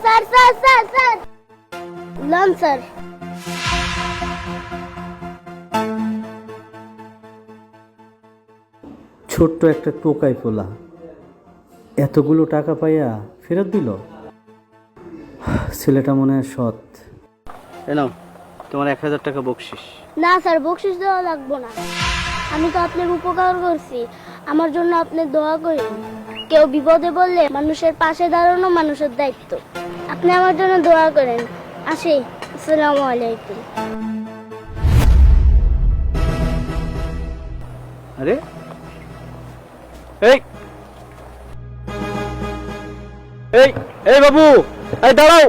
Sir sir sir sir লন sir. ছোট্ট একটা টোকাই পোলা এতগুলো টাকা পাইয়া ফেরত দিল। ছেলেটা মনে হয় সৎ। নাও তোমার 1000 টাকা বকশিস। না স্যার, বকশিস দেওয়া লাগবো না। আমি তো আপনার উপকার করছি, আমার জন্য আপনি দোয়া করেন। কেউ বিপদে বললে মানুষের পাশে দাঁড়ানো মানুষের দায়িত্ব। আপনি আমার জন্য দোয়া করেন। আসি, আসসালামু আলাইকুম। আরে এই এই এই বাবু, এই দাঁড়াও।